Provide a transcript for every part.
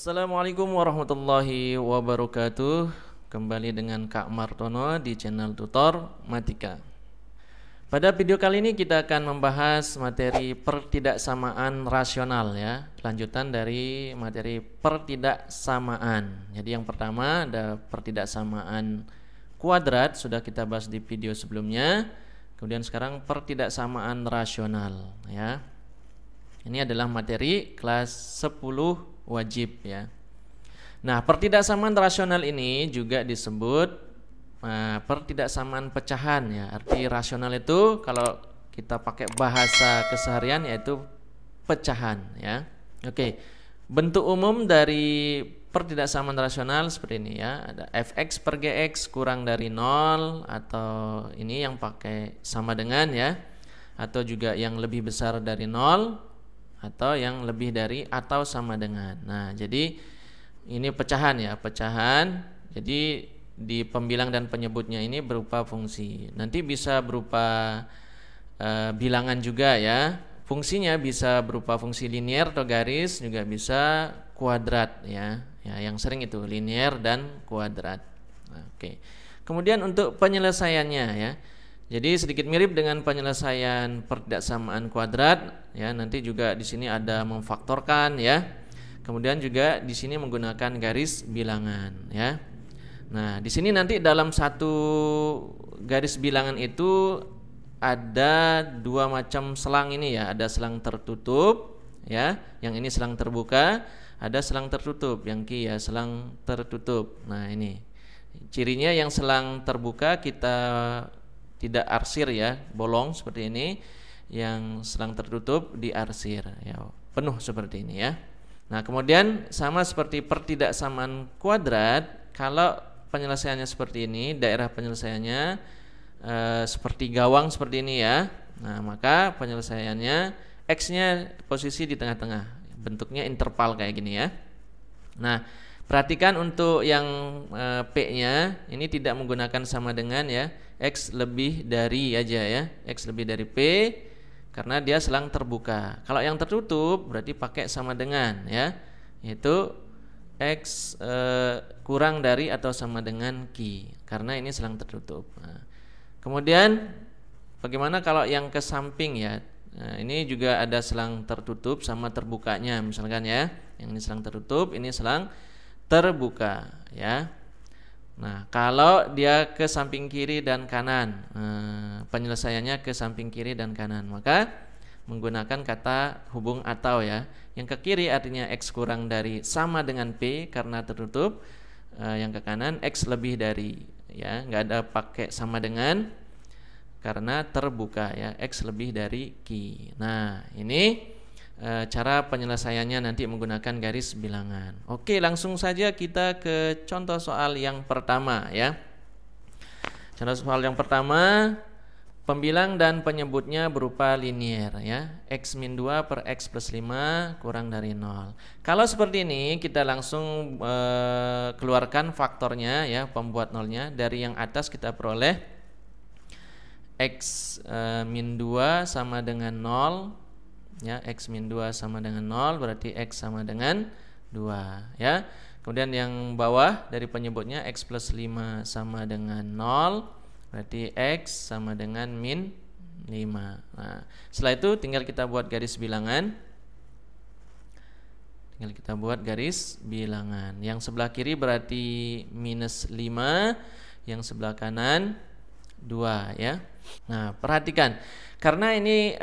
Assalamualaikum warahmatullahi wabarakatuh. Kembali dengan Kak Martono di channel Tutor Matika. Pada video kali ini kita akan membahas materi pertidaksamaan rasional ya. Lanjutan dari materi pertidaksamaan. Jadi yang pertama ada pertidaksamaan kuadrat, sudah kita bahas di video sebelumnya. Kemudian sekarang pertidaksamaan rasional ya. Ini adalah materi kelas 10 wajib ya. Nah, pertidaksamaan rasional ini juga disebut pertidaksamaan pecahan ya. Arti rasional itu kalau kita pakai bahasa keseharian yaitu pecahan ya. Oke. Bentuk umum dari pertidaksamaan rasional seperti ini ya. Ada fx per gx kurang dari 0, atau ini yang pakai sama dengan ya, atau juga yang lebih besar dari 0, atau yang lebih dari atau sama dengan. Nah, jadi ini pecahan ya, pecahan. Jadi di pembilang dan penyebutnya ini berupa fungsi. Nanti bisa berupa bilangan juga ya. Fungsinya bisa berupa fungsi linear atau garis, juga bisa kuadrat ya. Ya, yang sering itu linear dan kuadrat. Nah, oke. Kemudian untuk penyelesaiannya ya. Jadi sedikit mirip dengan penyelesaian pertidaksamaan kuadrat ya. Nanti juga di sini ada memfaktorkan ya. Kemudian juga di sini menggunakan garis bilangan ya. Nah, di sini nanti dalam satu garis bilangan itu ada dua macam selang ini ya. Ada selang tertutup ya, yang ini selang terbuka. Ada selang tertutup, yang ki ya selang tertutup. Nah, ini cirinya yang selang terbuka kita tidak arsir ya, bolong seperti ini. Yang selang tertutup diarsir ya, penuh seperti ini ya. Nah, kemudian sama seperti pertidaksamaan kuadrat, kalau penyelesaiannya seperti ini, daerah penyelesaiannya seperti gawang seperti ini ya. Nah, maka penyelesaiannya x-nya posisi di tengah-tengah, bentuknya interval kayak gini ya. Nah, perhatikan untuk yang P-nya ini tidak menggunakan sama dengan ya, X lebih dari aja ya, X lebih dari P, karena dia selang terbuka. Kalau yang tertutup berarti pakai sama dengan ya, yaitu X kurang dari atau sama dengan Q, karena ini selang tertutup. Nah, kemudian bagaimana kalau yang ke samping ya? Nah, ini juga ada selang tertutup sama terbukanya misalkan ya. Yang ini selang tertutup, ini selang terbuka ya. Nah, kalau dia ke samping kiri dan kanan, penyelesaiannya ke samping kiri dan kanan, maka menggunakan kata hubung atau ya. Yang ke kiri artinya X kurang dari sama dengan P karena tertutup, yang ke kanan X lebih dari ya, nggak ada pakai sama dengan karena terbuka ya, X lebih dari Q. Nah, ini cara penyelesaiannya nanti menggunakan garis bilangan. Oke, langsung saja kita ke contoh soal yang pertama ya. Contoh soal yang pertama, pembilang dan penyebutnya berupa linear ya. X min 2 per X plus 5 kurang dari 0. Kalau seperti ini kita langsung keluarkan faktornya ya, pembuat nolnya. Dari yang atas kita peroleh X min 2 sama dengan 0 ya, X min 2 sama dengan 0 berarti X sama dengan 2 ya. Kemudian yang bawah dari penyebutnya X plus 5 sama dengan 0 berarti X sama dengan min 5. Nah, setelah itu tinggal kita buat garis bilangan. Yang sebelah kiri berarti minus 5, yang sebelah kanan 2 ya. Nah, perhatikan, karena ini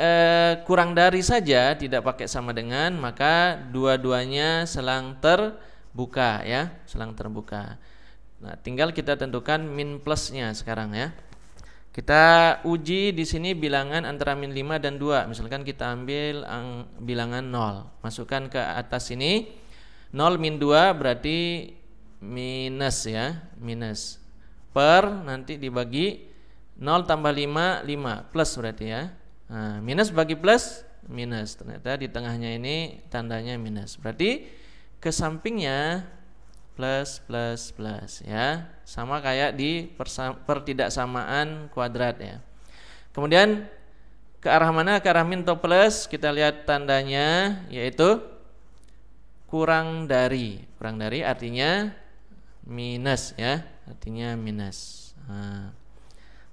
kurang dari saja, tidak pakai sama dengan, maka dua-duanya selang terbuka ya, selang terbuka. Nah, tinggal kita tentukan min plusnya sekarang ya. Kita uji di sini bilangan antara min 5 dan 2. Misalkan kita ambil bilangan 0, masukkan ke atas sini. 0 min 2 berarti minus ya, minus. Per nanti dibagi 0 tambah 5, 5 plus berarti ya. Nah, minus bagi plus, minus. Ternyata di tengahnya ini tandanya minus. Berarti ke sampingnya plus, plus, plus ya. Sama kayak di pertidaksamaan kuadrat ya. Kemudian ke arah mana? Ke arah min atau plus? Kita lihat tandanya, yaitu kurang dari artinya minus ya, artinya minus. Nah,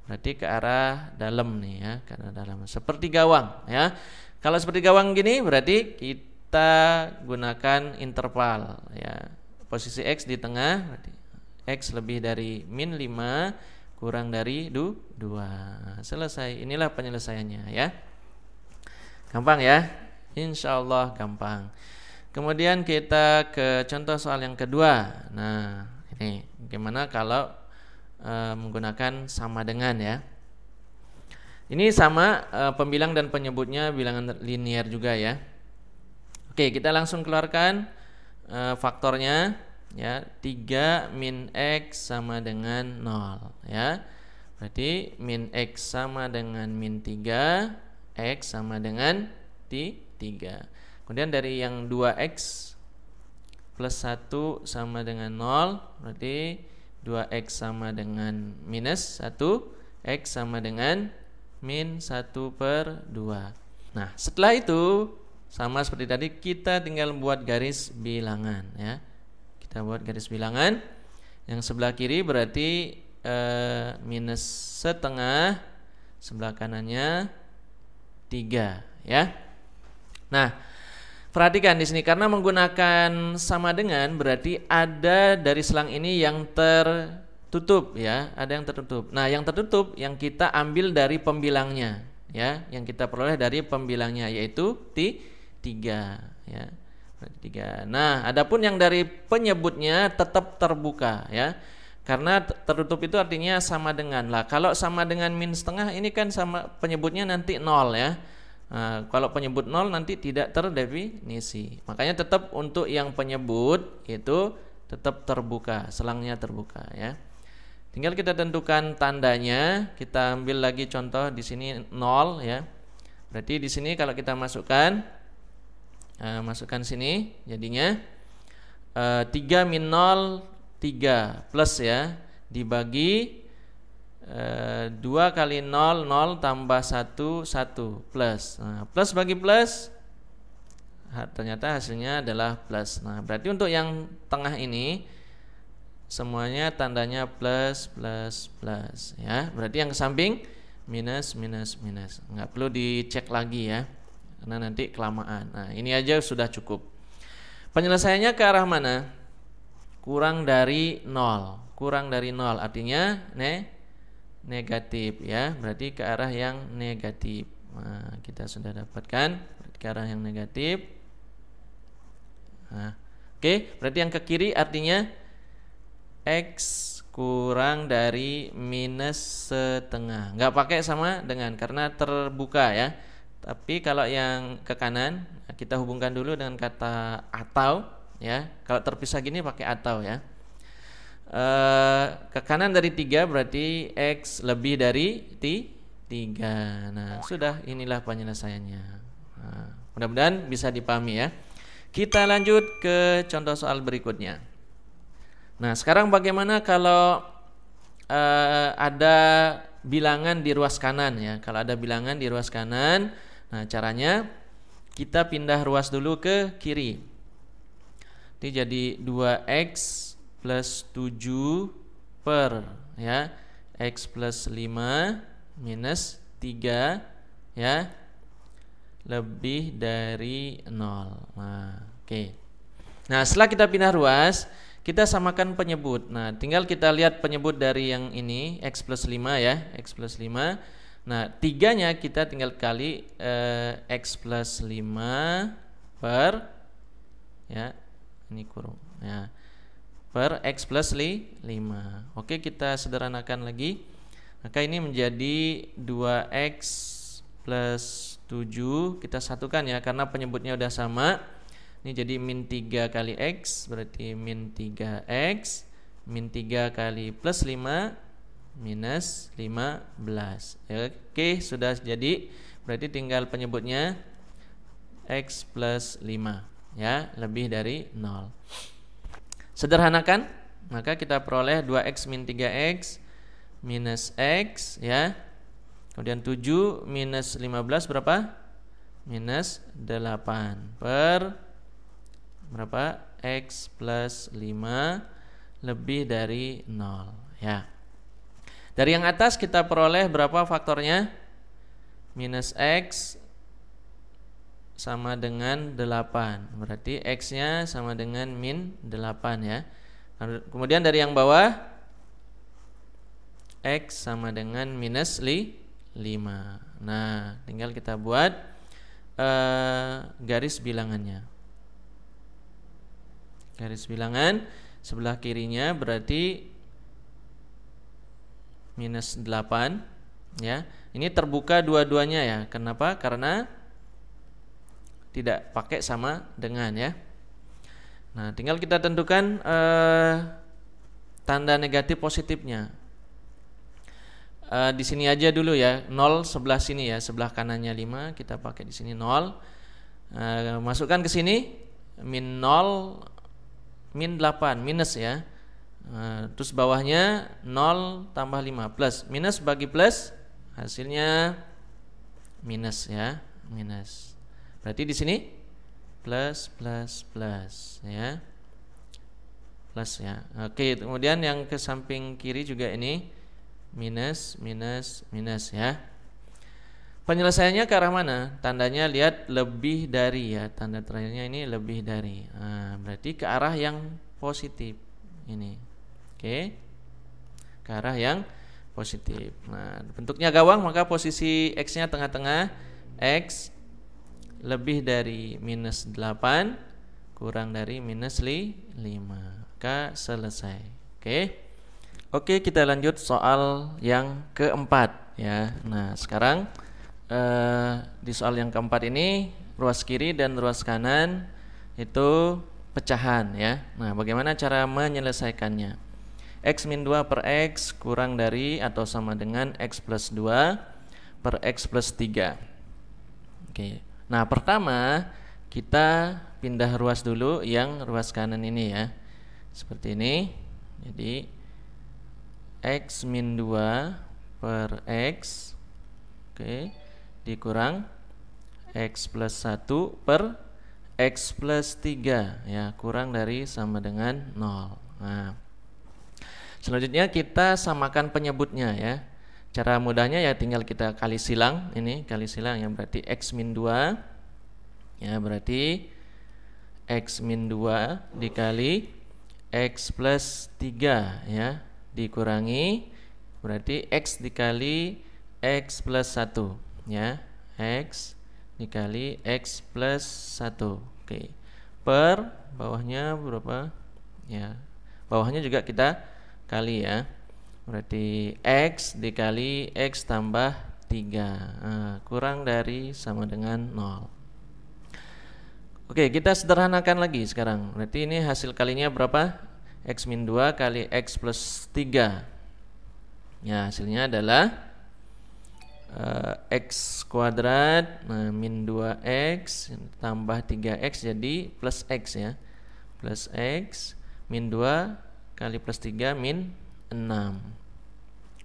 berarti ke arah dalam nih ya, ke arah dalam seperti gawang ya. Kalau seperti gawang gini berarti kita gunakan interval ya, posisi X di tengah, berarti X lebih dari min 5 kurang dari 2. Selesai. Inilah penyelesaiannya ya. Gampang ya, insya Allah gampang. Kemudian kita ke contoh soal yang kedua. Nah ini gimana kalau menggunakan sama dengan ya. Ini sama, pembilang dan penyebutnya bilangan linear juga ya. Oke, kita langsung keluarkan faktornya ya. 3 min X sama dengan 0 ya. Berarti min X sama dengan min 3, X sama dengan 3. Kemudian dari yang 2X plus 1 sama dengan 0, berarti 2X sama dengan minus 1, X sama dengan min 1/2. Nah setelah itu sama seperti tadi, kita tinggal buat garis bilangan ya. Kita buat garis bilangan. Yang sebelah kiri berarti minus setengah, sebelah kanannya 3 ya. Nah perhatikan di sini, karena menggunakan sama dengan berarti ada dari selang ini yang tertutup ya, ada yang tertutup. Nah yang tertutup yang kita ambil dari pembilangnya ya, yang kita peroleh dari pembilangnya yaitu 3 ya, 3. Nah adapun yang dari penyebutnya tetap terbuka ya, karena tertutup itu artinya sama dengan. Lah kalau sama dengan min setengah ini kan sama penyebutnya nanti 0 ya. Nah, kalau penyebut 0 nanti tidak terdefinisi. Makanya tetap untuk yang penyebut itu tetap terbuka, selangnya terbuka ya. Tinggal kita tentukan tandanya. Kita ambil lagi contoh di sini 0 ya. Berarti di sini kalau kita masukkan sini jadinya 3 min 0 3 plus ya, dibagi 2 kali 0 0 tambah 1 1 plus. Nah, plus bagi plus ternyata hasilnya adalah plus. Nah berarti untuk yang tengah ini semuanya tandanya plus plus plus ya. Berarti yang ke samping minus minus minus, nggak perlu dicek lagi ya, karena nanti kelamaan. Nah ini aja sudah cukup. Penyelesaiannya ke arah mana? Kurang dari 0. Kurang dari 0 artinya negatif ya, berarti ke arah yang negatif. Nah, kita sudah dapatkan ke arah yang negatif. Nah, oke, berarti yang ke kiri artinya X kurang dari minus setengah. Nggak pakai sama dengan karena terbuka ya. Tapi kalau yang ke kanan kita hubungkan dulu dengan kata atau ya. Kalau terpisah gini pakai atau ya. Ke kanan dari 3 berarti X lebih dari 3. Nah sudah, inilah penyelesaiannya. Nah, mudah-mudahan bisa dipahami ya. Kita lanjut ke contoh soal berikutnya. Nah sekarang bagaimana kalau ada bilangan di ruas kanan ya. Kalau ada bilangan di ruas kanan, nah caranya kita pindah ruas dulu ke kiri. Ini jadi 2X plus 7 per ya, X plus 5 minus 3 ya, lebih dari 0. Nah, oke. Nah, setelah kita pindah ruas, kita samakan penyebut. Nah, tinggal kita lihat penyebut dari yang ini X plus 5 ya, X plus 5. Nah, 3-nya kita tinggal kali X plus 5 per ya, ini kurung ya, per X plus 5. Oke, kita sederhanakan lagi. Maka ini menjadi 2X plus 7. Kita satukan ya, karena penyebutnya udah sama. Ini jadi min 3 kali X, berarti min 3X. Min 3 kali plus 5 minus 15. Oke, sudah jadi. Berarti tinggal penyebutnya X plus 5 ya, lebih dari 0. Sederhanakan, maka kita peroleh 2X min 3X minus X ya. Kemudian 7 minus 15 berapa? Minus 8 per berapa? X plus 5 lebih dari 0 ya. Dari yang atas kita peroleh berapa faktornya? Minus X sama dengan 8. Berarti X-nya sama dengan min 8 ya. Kemudian dari yang bawah, X sama dengan minus 5. Nah, tinggal kita buat garis bilangannya. Garis bilangan sebelah kirinya berarti minus 8 ya. Ini terbuka dua-duanya ya. Kenapa? Karena tidak pakai sama dengan ya. Nah, tinggal kita tentukan tanda negatif positifnya. Di sini aja dulu ya, 0 sebelah sini ya, sebelah kanannya 5, kita pakai di sini 0. Masukkan ke sini min 0 min 8 minus ya. Terus bawahnya 0 tambah 5 plus, minus bagi plus hasilnya minus ya, minus. Berarti di sini plus ya. Plus ya. Oke, kemudian yang ke samping kiri juga ini minus ya. Penyelesaiannya ke arah mana? Tandanya lihat lebih dari ya. Tanda terakhirnya ini lebih dari. Nah, berarti ke arah yang positif ini. Oke. Ke arah yang positif. Nah, bentuknya gawang maka posisi X-nya tengah-tengah. X lebih dari minus 8 kurang dari minus 5. Maka selesai. Oke, kita lanjut soal yang keempat ya. Nah, sekarang di soal yang keempat ini ruas kiri dan ruas kanan itu pecahan ya. Nah, bagaimana cara menyelesaikannya? X min 2 per X kurang dari atau sama dengan X plus 2 per X plus 3. Oke. Nah, pertama kita pindah ruas dulu yang ruas kanan ini ya. Seperti ini. Jadi X min 2 per X dikurang X plus 1 per X plus 3 ya, kurang dari sama dengan 0. Nah, selanjutnya kita samakan penyebutnya ya. Cara mudahnya ya tinggal kita kali silang, ini kali silang yang berarti X min 2 ya, berarti X min 2 dikali X plus 3 ya, dikurangi berarti X dikali X plus 1 ya, X dikali X plus 1. Oke. Per bawahnya berapa? Ya. Bawahnya juga kita kali ya. Berarti X dikali X tambah 3. Kurang dari sama dengan 0. Oke, kita sederhanakan lagi sekarang. Berarti ini hasil kalinya berapa? X min 2 kali X plus 3. Ya, hasilnya adalah X kuadrat min 2X tambah 3X jadi plus X ya. Plus X min 2 kali plus 3 min 6.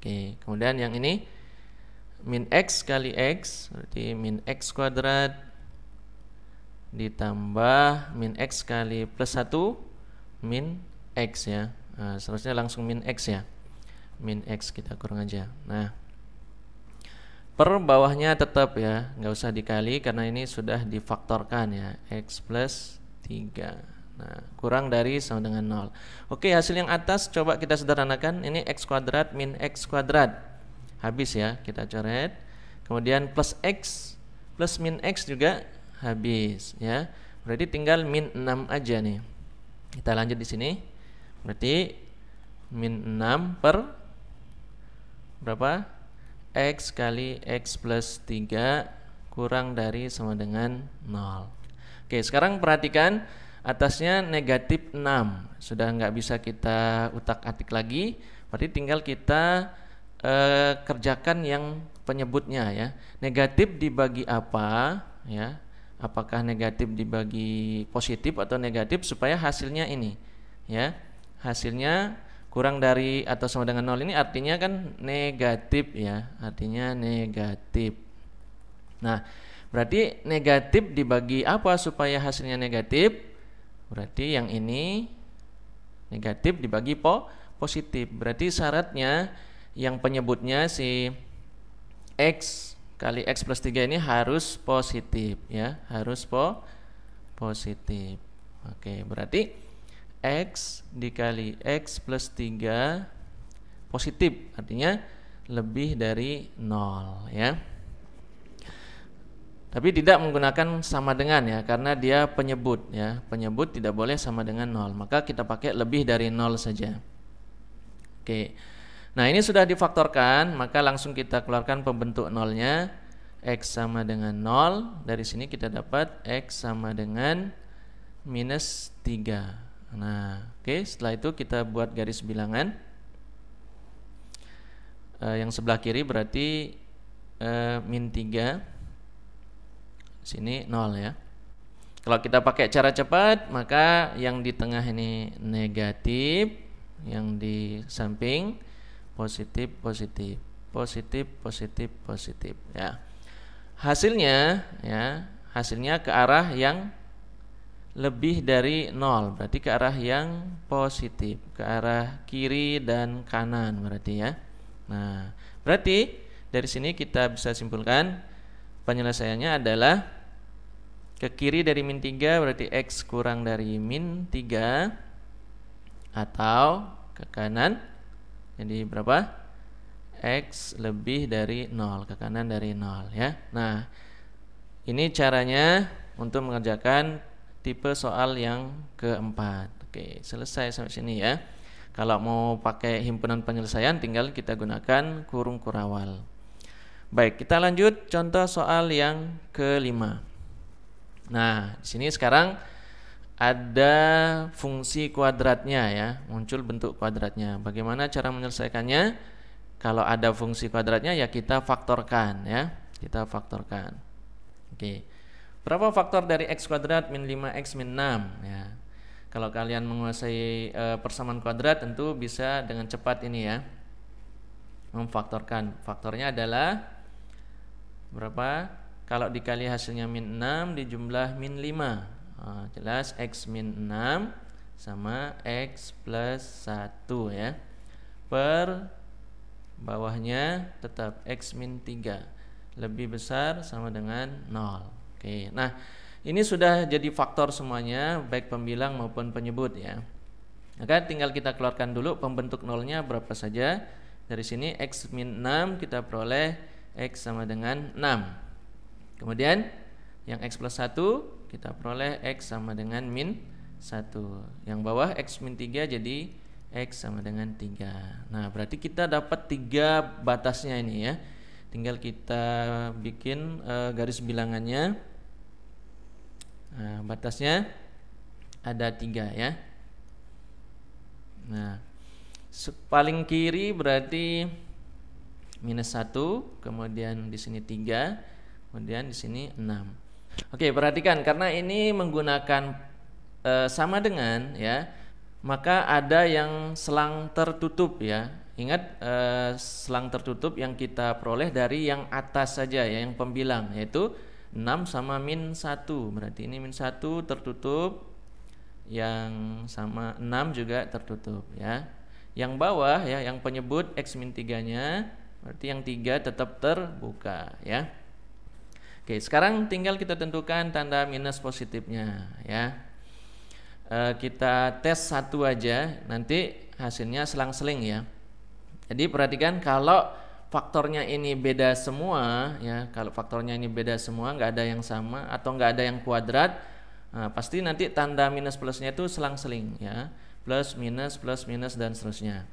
Oke, kemudian yang ini min X kali X berarti min X kuadrat ditambah min X kali plus 1 min X ya. Nah, seterusnya langsung min X ya. Min X kita kurang aja. Nah, per bawahnya tetap ya, nggak usah dikali karena ini sudah difaktorkan ya. X plus 3. Nah, kurang dari sama dengan 0. Oke, hasil yang atas coba kita sederhanakan. Ini X kuadrat min X kuadrat. Habis ya, kita coret. Kemudian plus X plus min X juga habis ya. Berarti tinggal min 6 aja nih. Kita lanjut di sini. Berarti min 6 per berapa? X kali X plus 3 kurang dari sama dengan 0. Oke, sekarang perhatikan atasnya negatif 6. Sudah nggak bisa kita utak-atik lagi. Berarti tinggal kita kerjakan yang penyebutnya ya. Negatif dibagi apa ya? Apakah negatif dibagi positif atau negatif supaya hasilnya ini ya. Hasilnya kurang dari atau sama dengan 0 ini artinya kan negatif ya, artinya negatif. Nah, berarti negatif dibagi apa supaya hasilnya negatif? Berarti yang ini negatif dibagi positif. Berarti syaratnya yang penyebutnya si X kali X plus 3 ini harus positif ya, harus positif. Oke, berarti X dikali X plus 3 positif, artinya lebih dari 0 ya. Tapi tidak menggunakan sama dengan ya, karena dia penyebut ya. Penyebut tidak boleh sama dengan 0, maka kita pakai lebih dari 0 saja. Oke. Nah, ini sudah difaktorkan, maka langsung kita keluarkan pembentuk nolnya. X sama dengan 0. Dari sini kita dapat X sama dengan minus 3. Nah, oke, setelah itu kita buat garis bilangan. Yang sebelah kiri berarti min 3. Sini 0 ya. Kalau kita pakai cara cepat, maka yang di tengah ini negatif, yang di samping positif, positif, positif, positif, positif ya. Hasilnya ya, hasilnya ke arah yang lebih dari 0, berarti ke arah yang positif, ke arah kiri dan kanan berarti ya. Nah, berarti dari sini kita bisa simpulkan penyelesaiannya adalah ke kiri dari min 3 berarti X kurang dari min 3, atau ke kanan jadi berapa? X lebih dari 0, ke kanan dari 0 ya. Nah, ini caranya untuk mengerjakan tipe soal yang keempat. Oke, selesai sampai sini ya. Kalau mau pakai himpunan penyelesaian tinggal kita gunakan kurung kurawal. Baik, kita lanjut contoh soal yang kelima. Nah, di sini sekarang ada fungsi kuadratnya ya, muncul bentuk kuadratnya. Bagaimana cara menyelesaikannya? Kalau ada fungsi kuadratnya ya kita faktorkan ya, kita faktorkan. Oke. Berapa faktor dari x kuadrat min 5x min 6 ya? Kalau kalian menguasai persamaan kuadrat tentu bisa dengan cepat ini ya, memfaktorkan. Faktornya adalah berapa? Kalau dikali hasilnya min 6 dijumlah min 5, jelas x min 6 sama x plus 1 ya, per bawahnya tetap x min 3 lebih besar sama dengan 0. Oke, nah ini sudah jadi faktor semuanya, baik pembilang maupun penyebut ya. Maka tinggal kita keluarkan dulu pembentuk nolnya berapa saja. Dari sini x min 6 kita peroleh X sama dengan 6. Kemudian yang X plus 1 kita peroleh X sama dengan min 1. Yang bawah X min 3 jadi X sama dengan 3. Nah, berarti kita dapat 3 batasnya ini ya. Tinggal kita bikin garis bilangannya. Nah, batasnya ada 3 ya. Nah, paling kiri berarti minus 1, kemudian di sini 3, kemudian di sini 6. Oke, perhatikan karena ini menggunakan sama dengan ya, maka ada yang selang tertutup ya. Ingat selang tertutup yang kita peroleh dari yang atas saja ya, yang pembilang, yaitu 6 sama min 1. Berarti ini min 1 tertutup, yang sama 6 juga tertutup ya. Yang bawah ya, yang penyebut X min 3-nya, berarti yang 3 tetap terbuka ya. Oke, sekarang tinggal kita tentukan tanda minus positifnya ya. Kita tes satu aja, nanti hasilnya selang-seling ya. Jadi perhatikan kalau faktornya ini beda semua ya, kalau faktornya ini beda semua, nggak ada yang sama atau nggak ada yang kuadrat, pasti nanti tanda minus plusnya itu selang-seling ya, plus minus dan seterusnya.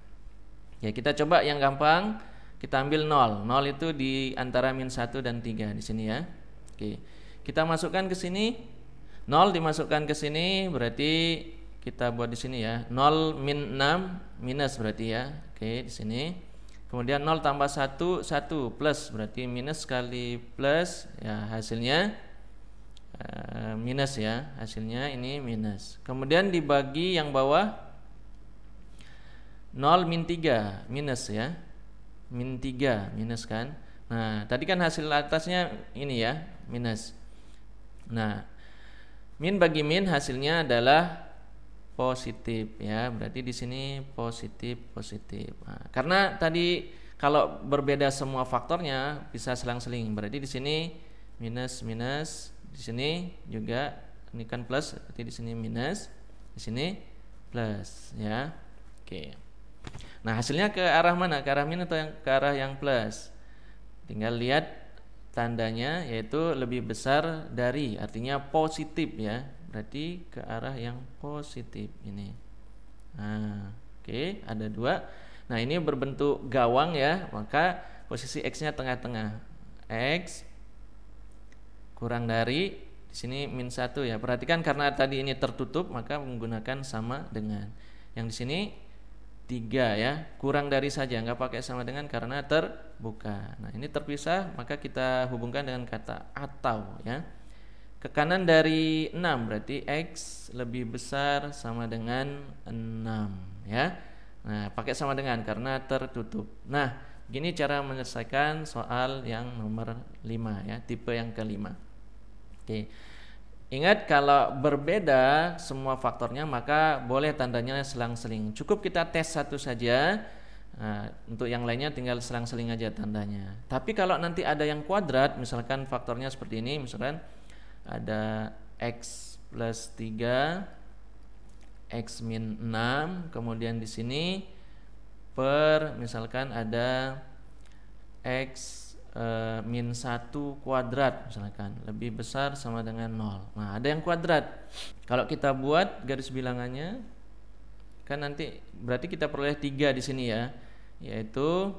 Ya, kita coba yang gampang. Kita ambil 0. 0 itu di antara min 1 dan 3 di sini ya. Oke. Kita masukkan ke sini. 0 dimasukkan ke sini berarti kita buat di sini ya. 0 min 6 minus berarti ya. Oke, di sini. Kemudian 0 tambah 1 1 plus berarti minus kali plus ya, hasilnya minus ya. Hasilnya ini minus. Kemudian dibagi yang bawah 0 min 3 minus ya. Min 3 minus kan. Nah, tadi kan hasil atasnya ini ya, minus. Nah, Min bagi min hasilnya adalah positif ya. Berarti di sini positif positif. Nah, karena tadi kalau berbeda semua faktornya bisa selang-seling. Berarti di sini minus minus, di sini juga ini kan plus, berarti di sini minus, di sini plus ya. Oke. Nah, hasilnya ke arah mana? Ke arah minus atau yang ke arah yang plus? Tinggal lihat tandanya, yaitu lebih besar dari, artinya positif ya. Berarti ke arah yang positif ini. Nah, oke, ada dua. Nah, ini berbentuk gawang ya, maka posisi X-nya tengah-tengah. X kurang dari, di sini min 1 ya. Perhatikan karena tadi ini tertutup, maka menggunakan sama dengan. Yang di sini 3 ya, kurang dari saja, nggak pakai sama dengan karena terbuka. Nah, ini terpisah, maka kita hubungkan dengan kata atau ya. Ke kanan dari 6 berarti X lebih besar sama dengan 6 ya. Nah, pakai sama dengan karena tertutup. Nah, gini cara menyelesaikan soal yang nomor 5 ya, tipe yang kelima. Oke. Ingat kalau berbeda semua faktornya maka boleh tandanya selang-seling. Cukup kita tes satu saja. Nah, untuk yang lainnya tinggal selang-seling aja tandanya. Tapi kalau nanti ada yang kuadrat, misalkan faktornya seperti ini, misalkan ada X plus 3, X min 6, kemudian di sini per misalkan ada X min 1 kuadrat misalkan lebih besar sama dengan 0. Nah, ada yang kuadrat. Kalau kita buat garis bilangannya kan nanti berarti kita peroleh 3 di sini ya, yaitu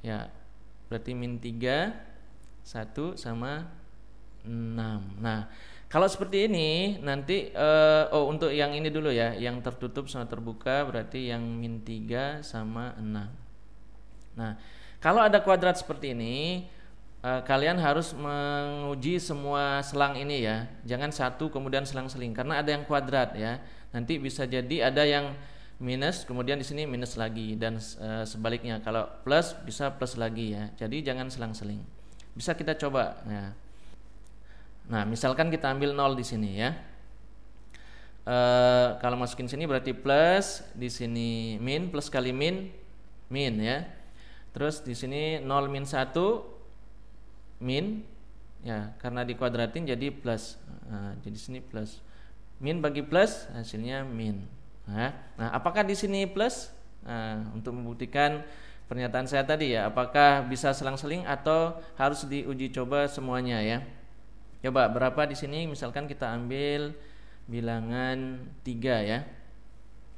ya berarti min 3 1 sama 6. Nah, kalau seperti ini nanti untuk yang ini dulu ya, yang tertutup sama terbuka berarti yang min 3 sama 6. Nah, kalau ada kuadrat seperti ini, kalian harus menguji semua selang ini ya. Jangan satu kemudian selang-seling karena ada yang kuadrat ya. Nanti bisa jadi ada yang minus kemudian di sini minus lagi dan sebaliknya. Kalau plus bisa plus lagi ya. Jadi jangan selang-seling. Bisa kita coba ya. Nah, misalkan kita ambil 0 di sini ya. Kalau masukin sini berarti plus, di sini min, plus kali min ya. Terus di sini 0 min 1 min ya, karena dikuadratin jadi plus. Nah, jadi sini plus. Min bagi plus hasilnya min. Nah, apakah di sini plus? Nah, untuk membuktikan pernyataan saya tadi ya, apakah bisa selang-seling atau harus diuji coba semuanya ya. Coba berapa di sini? Misalkan kita ambil bilangan 3 ya.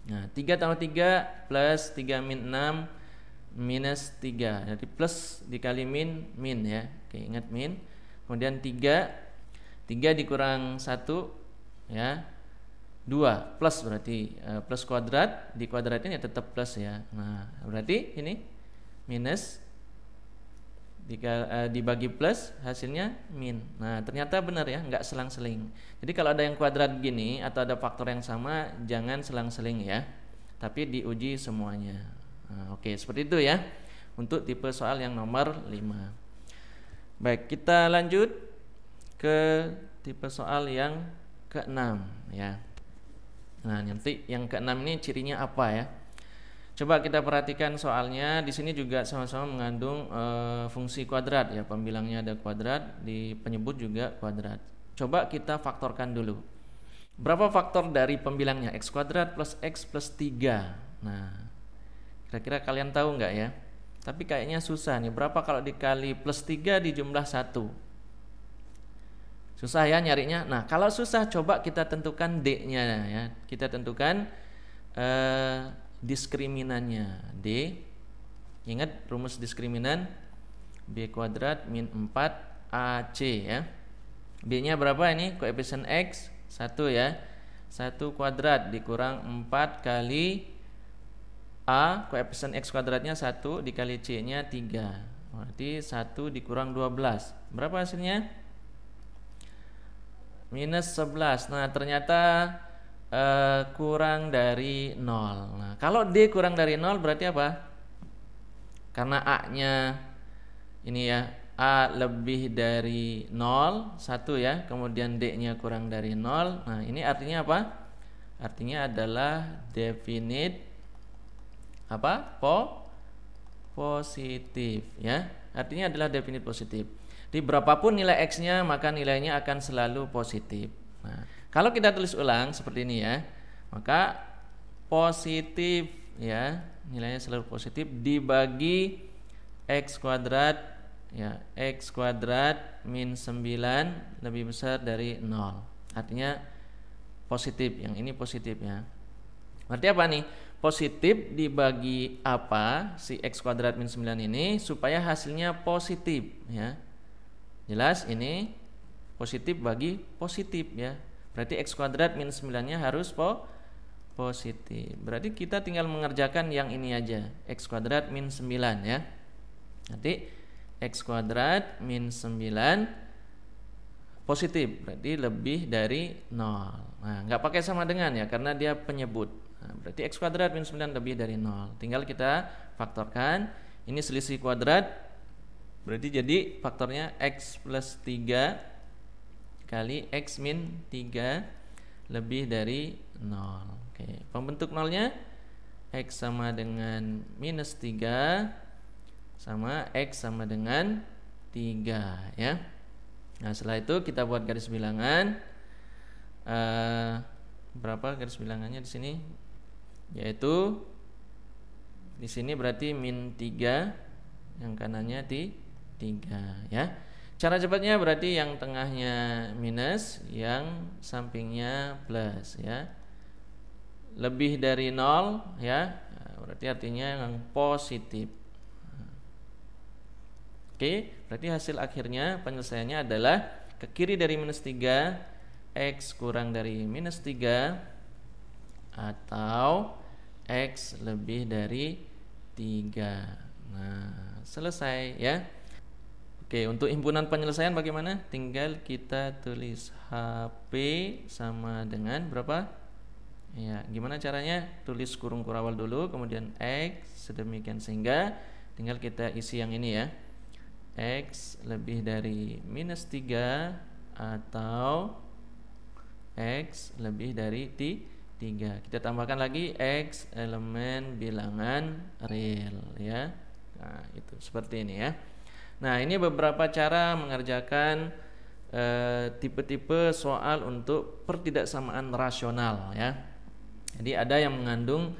Nah, 3 tambah 3 plus 3 min 6 minus 3, jadi plus dikali min ya. Oke, ingat min. Kemudian 3 dikurang 1 ya, 2 plus berarti plus kuadrat, dikuadratin ya tetap plus ya. Nah, berarti ini minus dibagi plus hasilnya min. Nah, ternyata benar ya, nggak selang-seling. Jadi kalau ada yang kuadrat gini atau ada faktor yang sama, jangan selang-seling ya, tapi diuji semuanya. Nah, oke, seperti itu ya untuk tipe soal yang nomor 5. Baik, kita lanjut ke tipe soal yang ke-6 ya. Nah, nanti yang ke-6 ini cirinya apa ya? Coba kita perhatikan soalnya. Di sini juga sama-sama mengandung fungsi kuadrat ya. Pembilangnya ada kuadrat, di penyebut juga kuadrat. Coba kita faktorkan dulu. Berapa faktor dari pembilangnya? X kuadrat plus X plus 3. Nah, kira-kira kalian tahu nggak ya? Tapi kayaknya susah nih. Berapa kalau dikali plus 3 di jumlah 1? Susah ya nyarinya. Nah, kalau susah coba kita tentukan D-nya ya. Kita tentukan diskriminannya. D. Ingat rumus diskriminan B kuadrat min 4 AC ya. B-nya berapa ini? Koefisien X 1 ya. 1 kuadrat dikurang 4 kali A, koefisien X kuadratnya 1 dikali C nya 3. Berarti 1 dikurang 12. Berapa hasilnya? Minus 11. Nah, ternyata kurang dari 0. Nah, kalau D kurang dari 0 berarti apa? Karena A nya ini ya, A lebih dari 0, 1 ya, kemudian D-nya kurang dari 0. Nah, ini artinya apa? Artinya adalah definite apa? Positif ya. Artinya adalah definite positif. Di berapapun nilai X-nya, maka nilainya akan selalu positif. Nah, kalau kita tulis ulang seperti ini ya, maka positif ya, nilainya selalu positif dibagi X kuadrat ya, X kuadrat min 9 lebih besar dari 0. Artinya positif, yang ini positif ya. Berarti apa nih? Positif dibagi apa si X kuadrat min 9 ini supaya hasilnya positif ya. Jelas ini positif bagi positif ya. Berarti X kuadrat min 9-nya harus positif. Berarti kita tinggal mengerjakan yang ini aja, X kuadrat min 9 ya. Nanti X kuadrat min 9 positif, berarti lebih dari 0. Nah, nggak pakai sama dengan ya, karena dia penyebut. Nah, berarti X kuadrat min 9 lebih dari 0. Tinggal kita faktorkan. Ini selisih kuadrat, berarti jadi faktornya X plus 3 kali X min 3 lebih dari 0. Oke, pembentuk nolnya X sama dengan minus 3 sama X sama dengan 3 ya. Nah, setelah itu kita buat garis bilangan. Berapa garis bilangannya di sini? Yaitu di sini berarti min 3, yang kanannya di 3 ya. Cara cepatnya berarti yang tengahnya minus, yang sampingnya plus ya. Lebih dari 0 ya, berarti artinya yang positif. Oke, berarti hasil akhirnya penyelesaiannya adalah ke kiri dari minus 3, X kurang dari minus 3, atau X lebih dari 3. Nah, selesai ya. Oke, untuk himpunan penyelesaian bagaimana? Tinggal kita tulis HP sama dengan berapa? Ya, gimana caranya? Tulis kurung kurawal dulu, kemudian X, sedemikian sehingga tinggal kita isi yang ini ya. X lebih dari minus 3 atau X lebih dari 3. Kita tambahkan lagi X elemen bilangan real ya. Nah, itu seperti ini ya. Nah, ini beberapa cara mengerjakan tipe-tipe soal untuk pertidaksamaan rasional ya. Jadi ada yang mengandung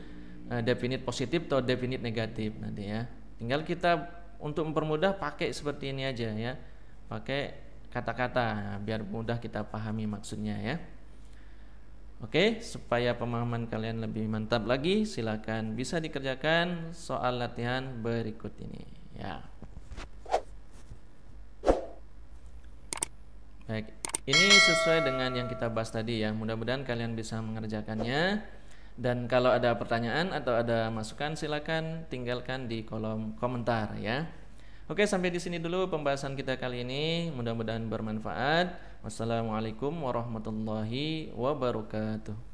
definite positif atau definite negatif nanti ya. Tinggal kita untuk mempermudah pakai seperti ini aja ya, pakai kata-kata biar mudah kita pahami maksudnya ya. Oke, supaya pemahaman kalian lebih mantap lagi, silakan bisa dikerjakan soal latihan berikut ini ya. Baik, ini sesuai dengan yang kita bahas tadi ya. Mudah-mudahan kalian bisa mengerjakannya. Dan kalau ada pertanyaan atau ada masukan, silakan tinggalkan di kolom komentar ya. Oke, sampai di sini dulu pembahasan kita kali ini. Mudah-mudahan bermanfaat. Wassalamualaikum warahmatullahi wabarakatuh.